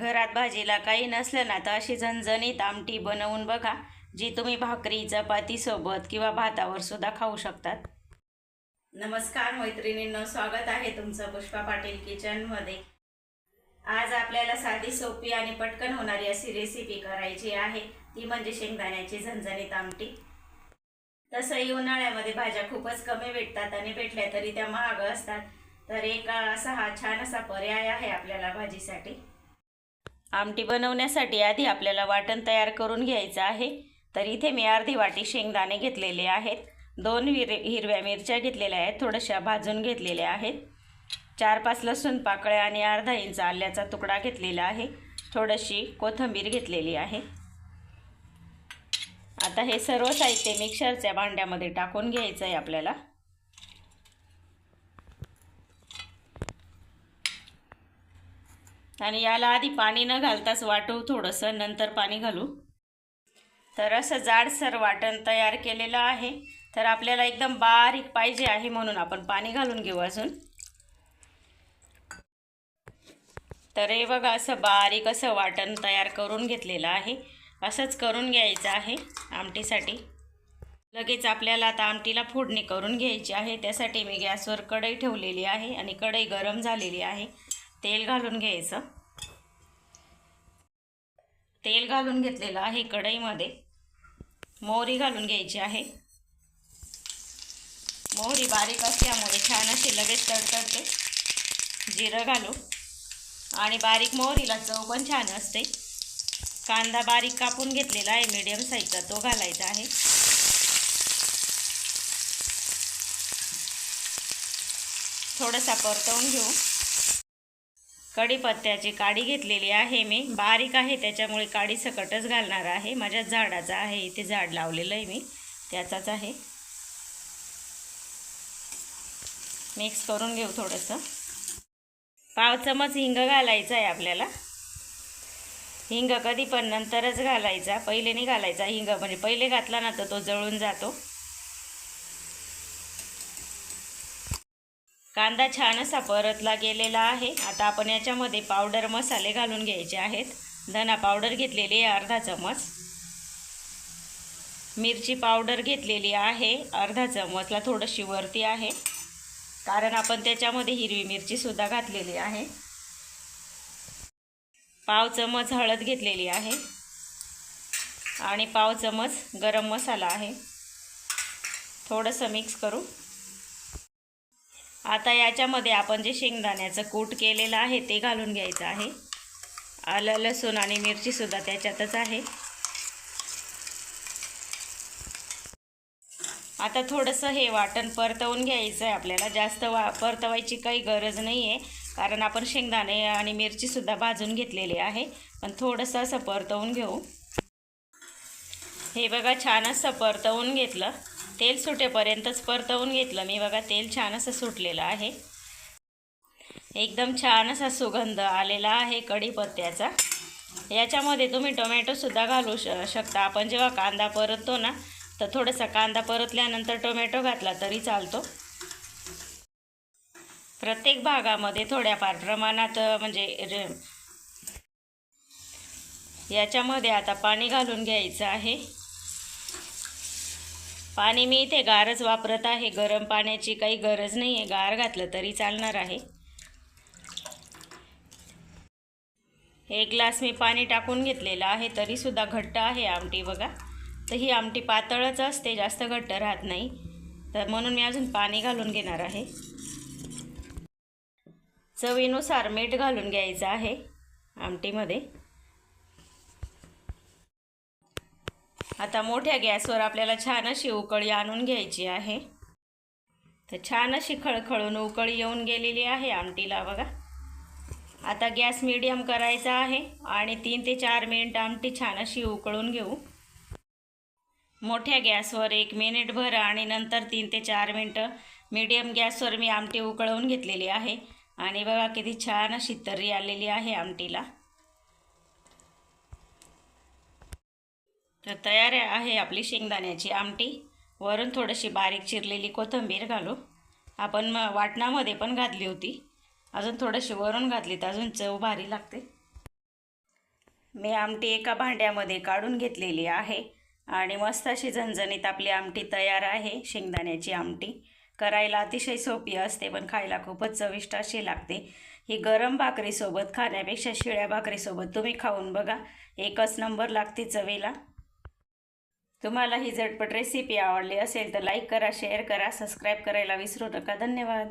घरात भाजीला काही नसलं ना तर अशी झणझणीत आमटी बनवून बघा, जी तुम्ही भाकरी चपातीसोबत किंवा भातावर सुद्धा खाऊ शकतात. नमस्कार मैत्रिणींनो, स्वागत आहे तुमचं पुष्पा पाटील किचनमध्ये. आज आपल्याला साधी सोपी आणि पटकन होणारी अशी रेसिपी करायची आहे, ती म्हणजे शेंगदाण्याची झणझणीत आमटी. तसंही उन्हाळ्यामध्ये भाज्या खूपच कमी भेटतात आणि भेटल्या तरी त्या महाग असतात, तर एक असा हा छान असा पर्याय आहे आपल्याला भाजीसाठी. आमटी बनवण्यासाठी आधी आपल्याला वाटण तयार करून घ्यायचं आहे. तर इथे मी अर्धी वाटी शेंगदाणे घेतलेले आहेत, 2 हिरव्या मिरच्या घेतलेल्या आहेत, थोड्याशा भाजून घेतलेल्या आहेत, 4-5 लसूण पाकळ्या आणि अर्धा इंच आल्याचा तुकडा घेतलेला आहे, थोडीशी कोथिंबीर घेतलेली आहे. आता हे सर्व साहित्य मिक्सरच्या भांड्यामध्ये टाकून घ्यायचं आहे आपल्याला. आणि याला आधी पाणी न घालताच वाटू थोडंसं, नंतर पाणी घालू. तर असं जाडसर वाटण तयार केलेलं आहे. तर आपल्याला एकदम बारीक पाहिजे आहे म्हणून आपण पाणी घालून घेऊ अजून. तर हे बघा, असं बारीक असं वाटण तयार करून घेतलेलं आहे. असंच करून घ्यायचं आहे आमटीसाठी. लगेच आपल्याला आता आमटीला फोडणी करून घ्यायची आहे. त्यासाठी मी गॅसवर कढई ठेवलेली आहे आणि कढई गरम झालेली आहे. तेल घालून घ्यायचं. तेल घालून घेतलेलं आहे कढईमध्ये. मोहरी घालून घ्यायची आहे. मोहरी बारीक असल्यामुळे छान अशी लगेच तडतडते. जिरं घालू आणि बारीक मोहरीला चव पण छान असते. कांदा बारीक कापून घेतलेला आहे मीडियम साईजचा, तो घालायचा आहे. थोडासा परतवून घेऊ. कढीपत्त्याची काडी घेतलेली आहे मी, बारीक आहे त्याच्यामुळे काडी सकटच घालणार आहे. माझ्या झाडाचा आहे, इथे झाड लावलेलं आहे मी, त्याचाच आहे. मिक्स करून घेऊ थोडंसं. 1 चमच हिंग घालायचं आहे आपल्याला. हिंग कधी पण नंतरच घालायचा, पहिले नाही घालायचा हिंग, म्हणजे पहिले घातला ना तर तो जळून जातो. कांदा छान असा परतला गेलेला आहे. आता आपण याच्यामध्ये पावडर मसाले घालून घ्यायचे आहेत. धना पावडर घेतलेली आहे अर्धा चमच, मिरची पावडर घेतलेली आहे अर्धा चमचला थोडीशी वरती आहे, कारण आपण त्याच्यामध्ये हिरवी मिरची सुद्धा घातलेली आहे. 1/2 चमच हळद घेतलेली आहे आणि 1/2 चमच गरम मसाला आहे. थोडंसं मिक्स करू. आता याच्यामध्ये आपण जे शेंगदाण्याचं कूट केलेलं आहे ते घालून घ्यायचं आहे. आलं लसूण आणि मिरची सुद्धा त्याच्यातच आहे. आता थोडंसं हे वाटण परतवून घ्यायचं आहे आपल्याला. जास्त परतवायची काही गरज नाही आहे, कारण आपण शेंगदाणे आणि मिरची सुद्धा भाजून घेतलेली आहे. पण थोडंसं असं परतवून घेऊ. हे बघा, छान असं परतवून घेतलं. तेल सुटेपर्यंतच परतवून घेतलं मी. बघा, तेल छान असं सुटलेलं आहे. एकदम छान असा सुगंध आलेला आहे कढीपत्त्याचा. याच्यामध्ये तुम्ही टोमॅटोसुद्धा घालू शकता. आपण जेव्हा कांदा परततो ना, तर थोडासा कांदा परतल्यानंतर टोमॅटो घातला तरी चालतो. प्रत्येक भागामध्ये थोड्याफार प्रमाणात, म्हणजे याच्यामध्ये आता पाणी घालून घ्यायचं आहे. पाणी मी इथे गारच वापरत आहे, गरम पाण्याची काही गरज नाही आहे, गार घातलं तरी चालणार आहे. 1 ग्लास मी पाणी टाकून घेतलेलं आहे, तरीसुद्धा घट्ट आहे आमटी. बघा, तर ही आमटी पातळच असते, जास्त घट्ट राहत नाही, तर म्हणून मी अजून पाणी घालून घेणार आहे. चवीनुसार मीठ घालून घ्यायचं आहे आमटीमध्ये. आता मोठ्या गॅसवर आपल्याला छान अशी उकळी आणून घ्यायची आहे. तर छान अशी खळखळून उकळी येऊन गेलेली आहे आमटीला. बघा, आता गॅस मीडियम करायचा आहे आणि 3 ते 4 मिनिट आमटी छान अशी उकळून घेऊ. मोठ्या गॅसवर 1 मिनिटभर आणि नंतर 3 ते 4 मिनटं मीडियम गॅसवर मी आमटी उकळवून घेतलेली आहे. आणि बघा, किती छान अशी तर्री आलेली आहे आमटीला. तर तयार आहे आपली शेंगदाण्याची आमटी. वरून थोडीशी बारीक चिरलेली कोथिंबीर घालू. आपण वाटणामध्ये पण घातली होती, अजून थोडीशी वरून घातली तर अजून चव भारी लागते. मी आमटी एका भांड्यामध्ये काढून घेतलेली आहे आणि मस्त अशी झणझणीत आपली आमटी तयार आहे. शेंगदाण्याची आमटी करायला अतिशय सोपी असते, पण खायला खूपच चविष्ट अशी लागते. ही गरम भाकरीसोबत खाण्यापेक्षा शिळ्या भाकरीसोबत तुम्ही खाऊन बघा, एकच नंबर लागते चवीला. तुम्हाला ही झटपट रेसिपी आवडली असेल तर लाईक करा, शेअर करा, सबस्क्राईब करायला विसरू नका. धन्यवाद.